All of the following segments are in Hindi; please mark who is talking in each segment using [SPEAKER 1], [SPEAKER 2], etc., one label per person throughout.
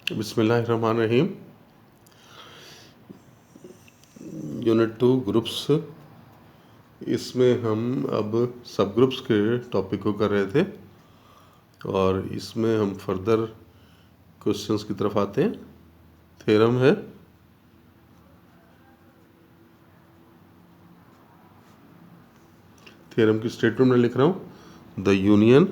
[SPEAKER 1] बिस्मिल्लाहिर्रहमानिर्रहीम। यूनिट 2 ग्रुप्स, इसमें हम अब सब ग्रुप्स के टॉपिक को कर रहे थे और इसमें हम फर्दर क्वेश्चंस की तरफ आते हैं। थ्योरम है थ्योरम की स्टेटमेंट में लिख रहा हूँ, the union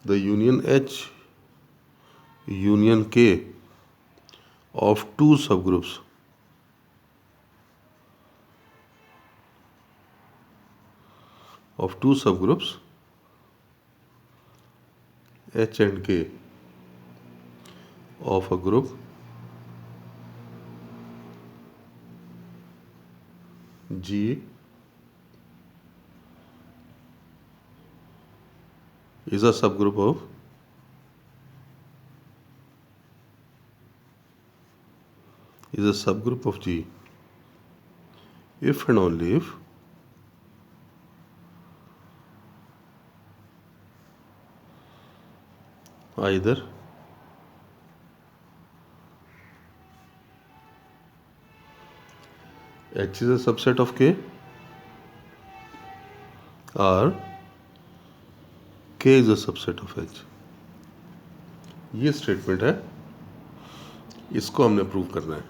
[SPEAKER 1] H union K of two subgroups H and K of a group G is a subgroup of G if and only if either H is a subset of K or K is a subset of H। ये स्टेटमेंट है, इसको हमने प्रूव करना है।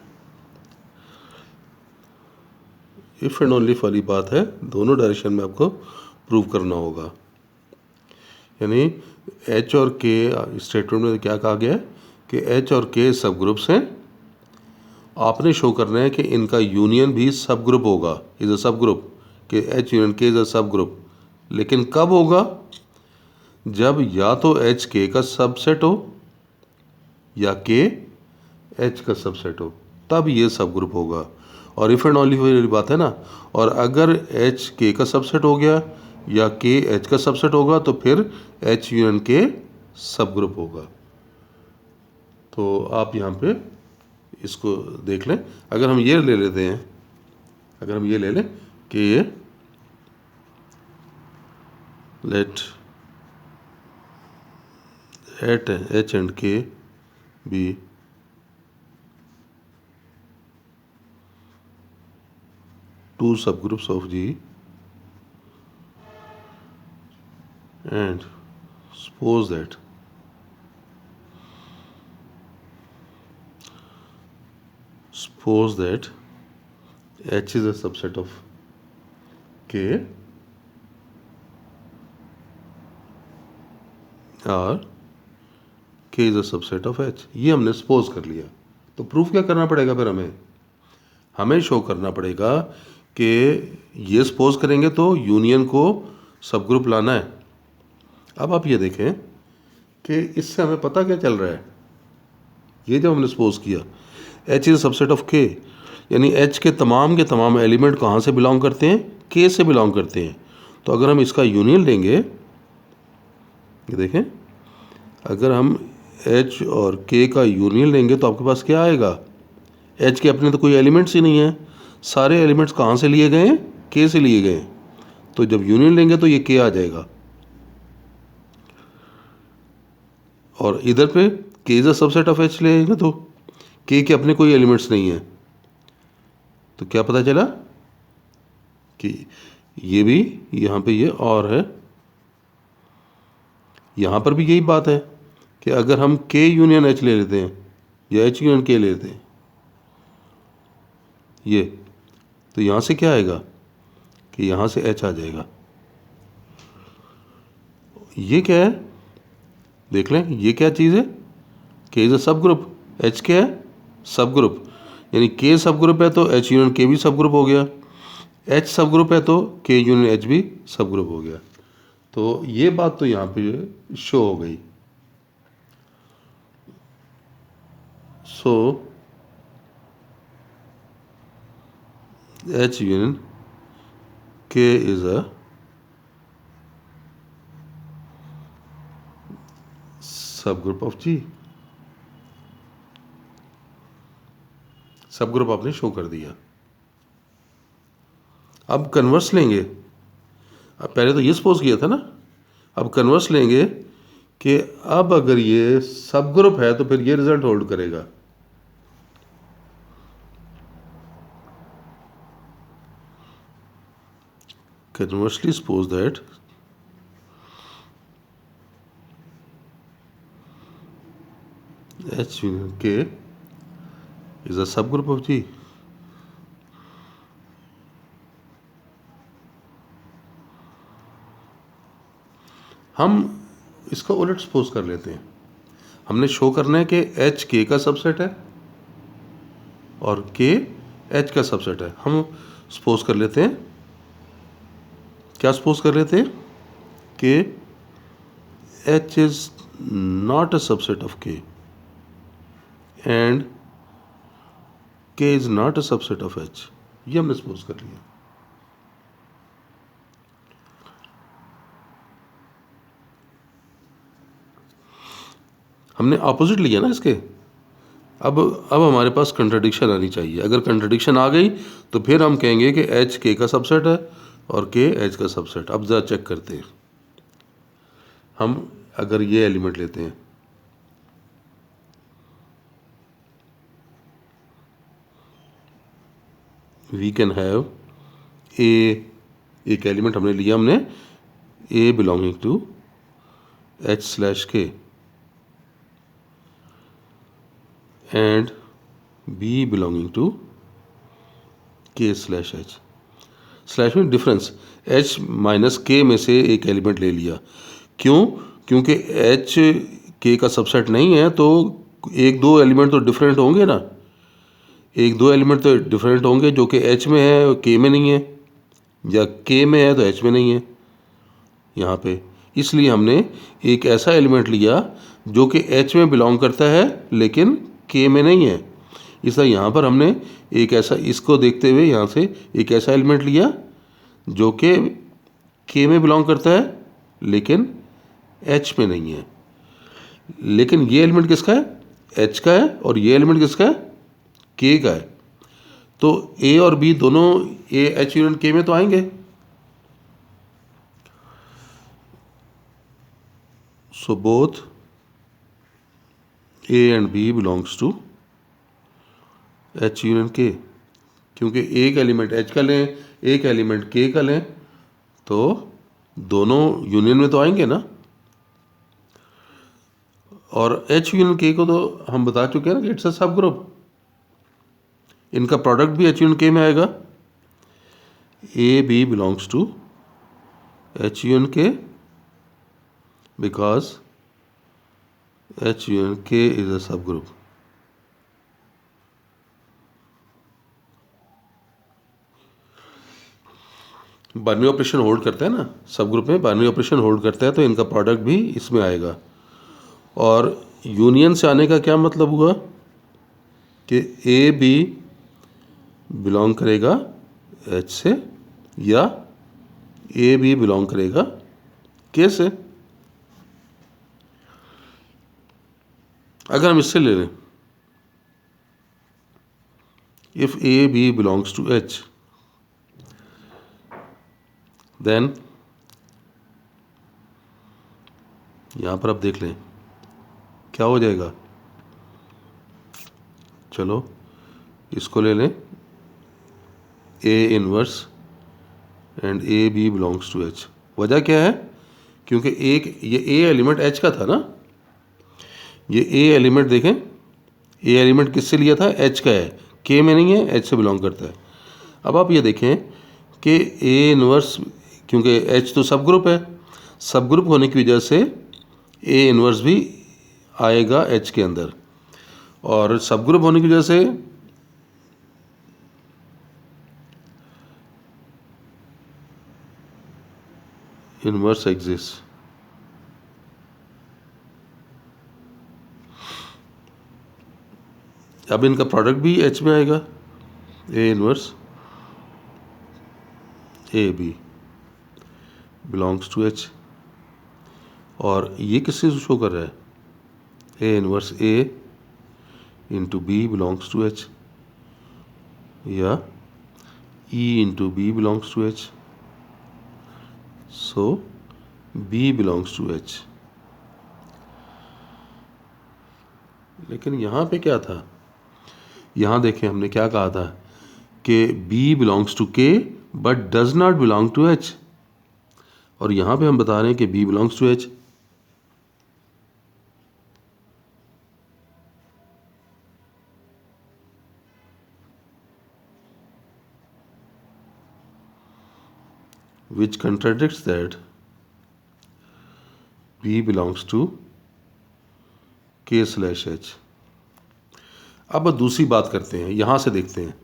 [SPEAKER 1] इफ एंड ओनली वाली बात है, दोनों डायरेक्शन में आपको प्रूव करना होगा। यानी H और K स्टेटमेंट में क्या कहा गया है कि H और K सब ग्रुप्स हैं, आपने शो करना है कि इनका यूनियन भी सब ग्रुप होगा, इज अ सब ग्रुप, कि H union K is a सब ग्रुप। लेकिन कब होगा? जब या तो H K का सबसेट हो या K H का सबसेट हो, तब ये सब ग्रुप होगा। और इफ एंड ओनली वाली बात है ना, और अगर H K का सबसेट हो गया या K H का सबसेट होगा तो फिर H यूनियन K सब ग्रुप होगा। तो आप यहाँ पे इसको देख लें। अगर हम ये ले लेते हैं, अगर हम ये ले लें कि ये late H and K be two subgroups of G and suppose that H is a subset of K और K is a subset of H। ये हमने सपोज कर लिया। तो प्रूफ क्या करना पड़ेगा? फिर हमें शो करना पड़ेगा कि ये सपोज करेंगे तो यूनियन को सब ग्रुप लाना है। अब आप ये देखें कि इससे हमें पता क्या चल रहा है। ये जब हमने सपोज किया H is subset of K, यानी H के तमाम एलिमेंट कहाँ से बिलोंग करते हैं? K से बिलोंग करते हैं। तो अगर हम इसका यूनियन लेंगे, ये देखें, अगर हम H और K का यूनियन लेंगे तो आपके पास क्या आएगा? H के अपने तो कोई एलिमेंट्स ही नहीं है, सारे एलिमेंट्स कहाँ से लिए गए हैं? K से लिए गए। तो जब यूनियन लेंगे तो ये K आ जाएगा। और इधर पे K is a subset of H लेंगे तो K के अपने कोई एलिमेंट्स नहीं है। तो क्या पता चला कि ये भी यहाँ पे ये और है। यहाँ पर भी यही बात है कि अगर हम K यूनियन H ले लेते हैं या H यूनियन K ले लेते हैं, ये तो यहाँ से क्या आएगा कि यहाँ से H आ जाएगा। ये क्या है? देख लें, ये क्या चीज़ है? K इज अ सब ग्रुप, H क्या है? सब ग्रुप। यानी K सब ग्रुप है तो H यूनियन K भी सब ग्रुप हो गया, H सब ग्रुप है तो K यूनियन H भी सब ग्रुप हो गया। तो ये बात तो यहाँ पे शो हो गई। सो H union K is a सब ग्रुप ऑफ G। सब ग्रुप आपने शो कर दिया। अब कन्वर्स लेंगे। अब पहले तो ये सपोज किया था ना, अब कन्वर्स लेंगे कि अब अगर ये सब ग्रुप है तो फिर ये रिजल्ट होल्ड करेगा। Conversely, suppose that H union K is a subgroup of G. हम इसका उलट सपोज कर लेते हैं। हमने शो करना है कि H K का सबसेट है और K H का सबसेट है। हम सपोज कर लेते हैं, क्या सपोज कर लेते हैं कि H is not a subset of K and K is not a subset of H। ये हमने सपोज कर लिया। हमने ऑपोजिट लिया ना इसके। अब हमारे पास कंट्राडिक्शन आनी चाहिए। अगर कंट्राडिक्शन आ गई तो फिर हम कहेंगे कि H K का सबसेट है और K H का सबसेट। अब ज़रा चेक करते हैं। हम अगर ये एलिमेंट लेते हैं, वी कैन हैव ए, एक एलिमेंट हमने लिया, हमने A belonging to H/K and B belonging to K/H। Slash में डिफरेंस H माइनस K में से एक एलिमेंट ले लिया। क्यों? क्योंकि H K का सबसेट नहीं है तो एक दो एलिमेंट तो डिफरेंट होंगे ना। एक दो एलिमेंट तो डिफरेंट होंगे जो कि H में है और K में नहीं है, या K में है तो H में नहीं है यहाँ पे। इसलिए हमने एक ऐसा एलिमेंट लिया जो कि H में बिलोंग करता है लेकिन K में नहीं है। इसलिए यहाँ पर हमने एक ऐसा, इसको देखते हुए यहाँ से एक ऐसा एलिमेंट लिया जो कि K में बिलोंग करता है लेकिन H में नहीं है। लेकिन ये एलिमेंट किसका है? H का है। और ये एलिमेंट किसका है? K का है। तो A और B दोनों A H यूनियन K में तो आएंगे। So both A and B belongs to H union K। क्योंकि एक एलिमेंट H का लें, एक एलिमेंट K का लें, तो दोनों यूनियन में तो आएंगे ना। और H यूनियन K को तो हम बता चुके हैं ना कि इट्स अ सब ग्रुप। इनका प्रोडक्ट भी H यूनियन K में आएगा। A B belongs to H union K because H union K is a subgroup. Binary operation hold करता है ना, सब ग्रुप में बाइनरी ऑपरेशन होल्ड करता है, तो इनका प्रोडक्ट भी इसमें आएगा। और यूनियन से आने का क्या मतलब हुआ कि ए बी बिलोंग करेगा H से या ए बी बिलोंग करेगा K से। अगर हम इससे ले लें, if A B belongs to H then यहाँ पर आप देख लें क्या हो जाएगा। चलो इसको ले लें, A inverse and A B belongs to H। वजह क्या है? क्योंकि एक ये A एलिमेंट H का था ना। ये A एलिमेंट देखें, A एलिमेंट किससे लिया था? H का है, K में नहीं है, H से बिलोंग करता है। अब आप ये देखें कि A इनवर्स, क्योंकि H तो सब ग्रुप है, सब ग्रुप होने की वजह से A इनवर्स भी आएगा H के अंदर, और सब ग्रुप होने की वजह से इनवर्स एग्जिस्ट। अब इनका प्रोडक्ट भी H में आएगा, A inverse A B belongs to H। और ये किससे शो कर रहा है? A inverse A into B belongs to H, या E into B belongs to H। So B belongs to H। लेकिन यहाँ पे क्या था, यहाँ देखें हमने क्या कहा था कि B belongs to K but does not belong to H, और यहाँ पे हम बता रहे हैं कि B belongs to H। which contradicts that B belongs to K/H। अब दूसरी बात करते हैं, यहां से देखते हैं।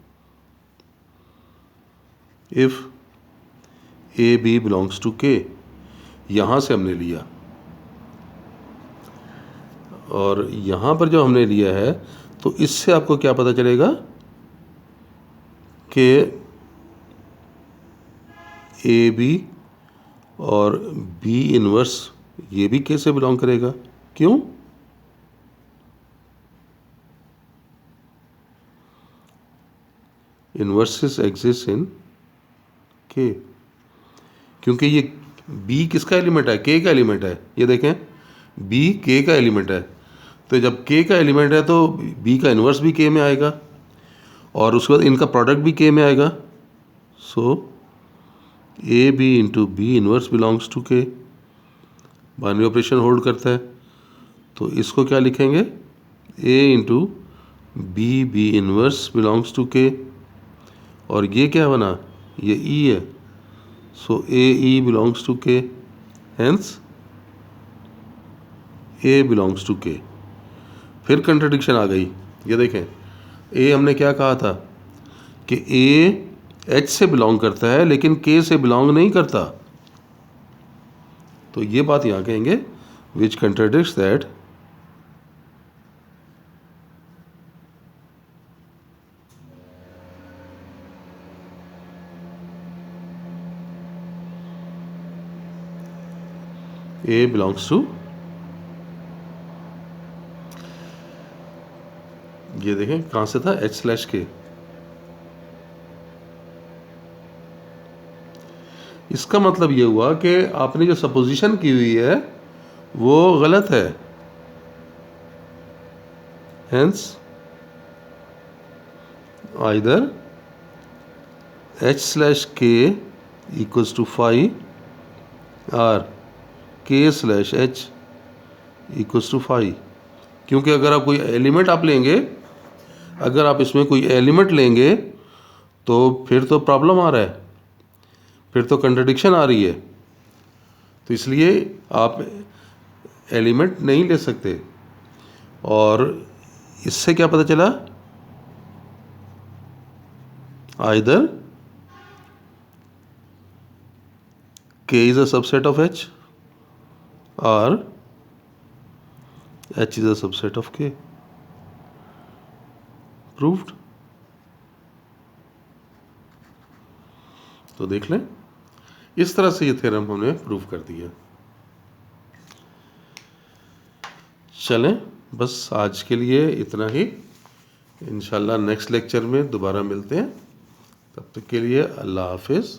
[SPEAKER 1] If AB belongs to K, यहां से हमने लिया, और यहां पर जो हमने लिया है तो इससे आपको क्या पता चलेगा कि AB और B इनवर्स ये भी K से बिलोंग करेगा। क्यों? इनवर्सेस एग्जिस्ट इन K, क्योंकि ये B किसका एलिमेंट है? K का एलिमेंट है। ये देखें B K का एलिमेंट है, तो जब K का एलिमेंट है तो B का इनवर्स भी K में आएगा, और उसके बाद इनका प्रोडक्ट भी K में आएगा। So AB into B inverse belongs to K। Binary operation hold करता है, तो इसको क्या लिखेंगे? A into B inverse belongs to K, और ये क्या बना? ये E है, so AE belongs to K, hence A belongs to K। फिर कंट्रडिक्शन आ गई। ये देखें, A हमने क्या कहा था कि A H से बिलोंग करता है लेकिन K से बिलोंग नहीं करता, तो ये बात यहां कहेंगे विच कंट्रडिक्ट्स दैट A बिलोंग्स टू, ये देखें कहां से था? H/K। इसका मतलब ये हुआ कि आपने जो सपोजिशन की हुई है वो गलत है, hence either H/K equals to 5 और K/H इक्वल्स टू 5। क्योंकि अगर आप कोई एलिमेंट आप लेंगे, अगर आप इसमें कोई एलिमेंट लेंगे तो फिर तो प्रॉब्लम आ रहा है, फिर तो कंट्रडिक्शन आ रही है, तो इसलिए आप एलिमेंट नहीं ले सकते। और इससे क्या पता चला? Either K is a subset of H और H is a subset of K। Proved. तो देख लें, इस तरह से ये थ्योरम हमने प्रूव कर दिया। चलें, बस आज के लिए इतना ही। इंशाल्लाह नेक्स्ट लेक्चर में दोबारा मिलते हैं। तब तक के लिए अल्लाह हाफिज़।